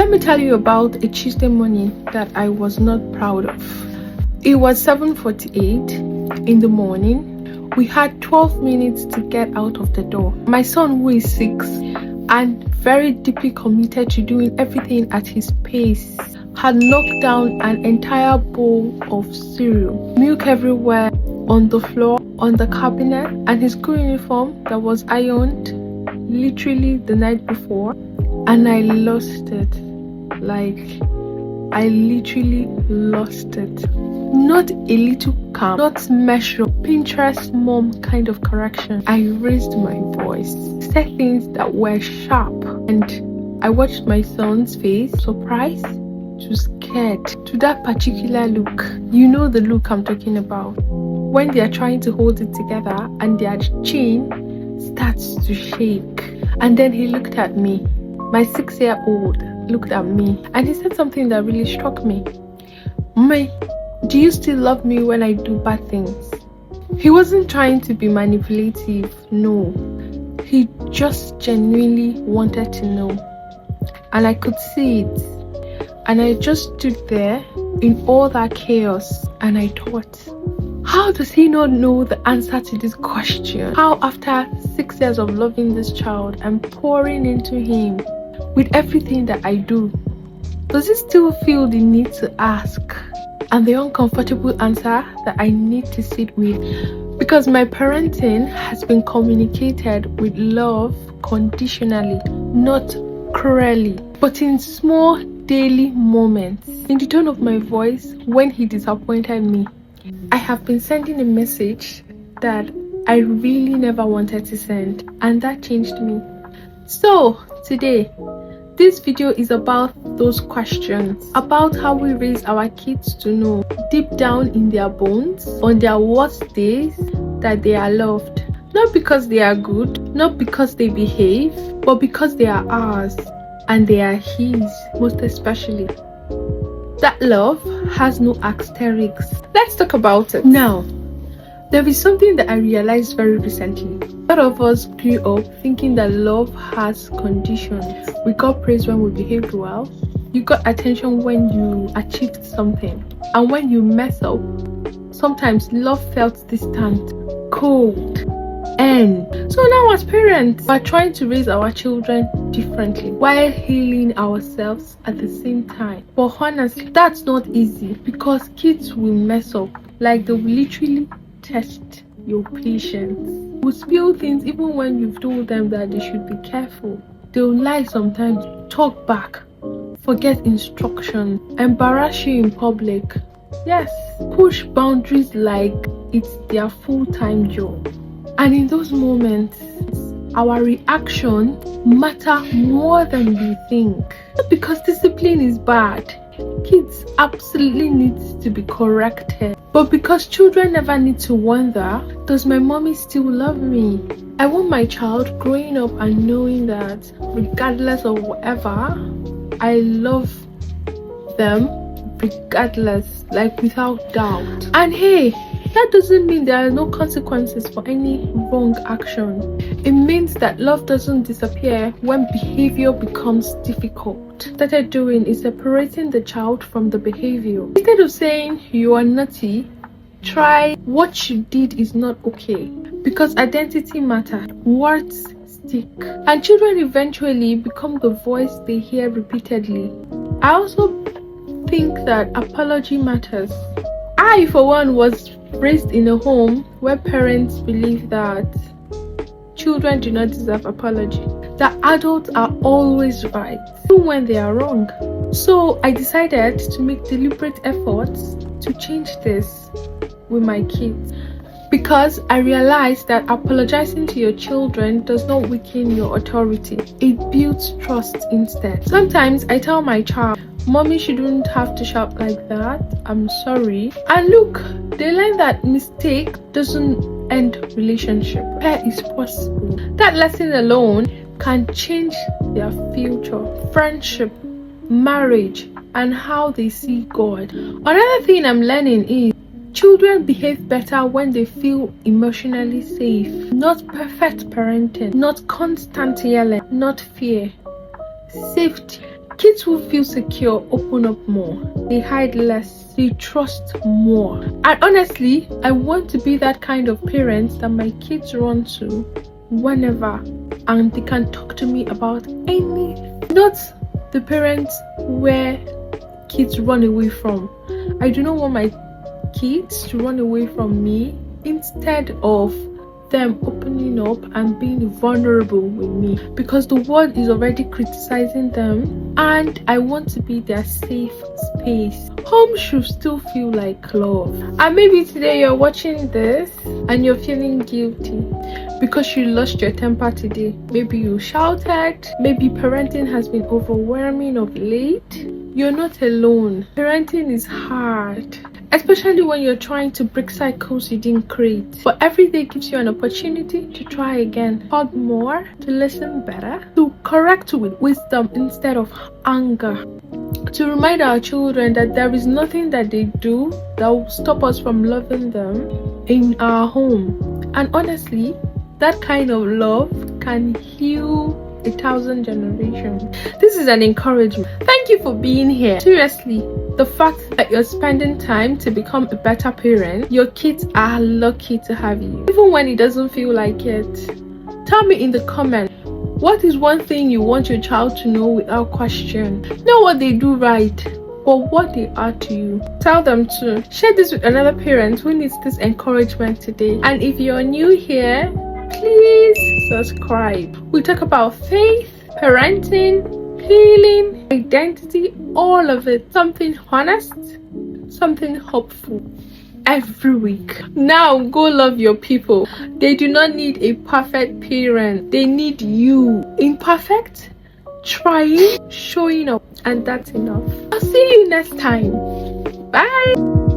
Let me tell you about a Tuesday morning that I was not proud of. It was 7:48 in the morning. We had 12 minutes to get out of the door. My son, who is 6 and very deeply committed to doing everything at his pace, had knocked down an entire bowl of cereal, milk everywhere, on the floor, on the cabinet, and his school uniform that was ironed literally the night before, and I lost it. I literally lost it. Not a little calm, not measure, Pinterest mom kind of correction. I raised my voice, said things that were sharp, and I watched my son's face, surprised to scared, to that particular look. You know the look I'm talking about, when they are trying to hold it together and their chin starts to shake. And then he looked at me. My 6-year-old looked at me and he said something that really struck me. Umeh, do you still love me when I do bad things? He wasn't trying to be manipulative, no. He just genuinely wanted to know. And I could see it. And I just stood there in all that chaos and I thought, how does he not know the answer to this question? How after 6 years of loving this child and pouring into him with everything that I do, does he still feel the need to ask? And the uncomfortable answer that I need to sit with, because my parenting has been communicated with love conditionally, not cruelly, but in small daily moments. In the tone of my voice when he disappointed me, I have been sending a message that I really never wanted to send, and that changed me. So today, this video is about those questions, about how we raise our kids to know deep down in their bones, on their worst days, that they are loved. Not because they are good, not because they behave, but because they are ours and they are his, most especially. That love has no asterisks. Let's talk about it. Now, there is something that I realized very recently. A lot of us grew up thinking that love has conditions. We got praise when we behaved well. You got attention when you achieved something. And when you mess up, sometimes love felt distant, cold. And so now as parents, we're trying to raise our children differently while healing ourselves at the same time. But honestly, that's not easy, because kids will mess up. Like, they will literally test your patience. Will spill things even when you've told them that they should be careful. They'll lie sometimes, talk back, forget instruction, embarrass you in public. Yes, push boundaries like it's their full-time job. And in those moments, our reaction matter more than we think. Not because discipline is bad. Kids absolutely need to be corrected. But because children never need to wonder, does my mommy still love me? I want my child growing up and knowing that regardless of whatever, I love them regardless, like without doubt. And hey, that doesn't mean there are no consequences for any wrong action. It means that love doesn't disappear when behavior becomes difficult. What I started doing is separating the child from the behavior. Instead of saying you are naughty, try what you did is not okay. Because identity matters, words stick, and children eventually become the voice they hear repeatedly. I also think that apology matters. I, for one, was raised in a home where parents believe that children do not deserve apology, that adults are always right, even when they are wrong. So I decided to make deliberate efforts to change this with my kids, because I realized that apologizing to your children does not weaken your authority. It builds trust instead. Sometimes I tell my child, Mommy shouldn't have to shout like that, I'm sorry. And look, they learn that mistake doesn't end relationship. Repair is possible. That lesson alone can change their future, friendship, marriage, and how they see God. Another thing I'm learning is children behave better when they feel emotionally safe. Not perfect parenting, not constant yelling, not fear. Safety. Kids who feel secure open up more, they hide less, they trust more. And honestly, I want to be that kind of parent that my kids run to whenever, and they can talk to me about anything. Not the parents where kids run away from. I do not want my kids to run away from me. Instead of them opening up and being vulnerable with me, because the world is already criticizing them and I want to be their safe space. Home should still feel like love. And maybe today you're watching this and you're feeling guilty because you lost your temper today. Maybe you shouted, maybe parenting has been overwhelming of late. You're not alone. Parenting is hard, especially when you're trying to break cycles you didn't create. But every day gives you an opportunity to try again, talk more, to listen better, to correct with wisdom instead of anger, to remind our children that there is nothing that they do that will stop us from loving them in our home. And honestly, that kind of love can heal 1,000 generations. This is an encouragement. Thank you for being here. Seriously, the fact that you're spending time to become a better parent, your kids are lucky to have you, even when it doesn't feel like it. Tell me in the comments, what is one thing you want your child to know without question? Not what they do right, but what they are to you. Tell them to share this with another parent who needs this encouragement today. And if you're new here, please subscribe. We talk about faith, parenting, healing, identity, all of it. Something honest, something hopeful every week. Now go love your people. They do not need a perfect parent. They need you. Imperfect, trying, showing up, and that's enough. I'll see you next time. Bye.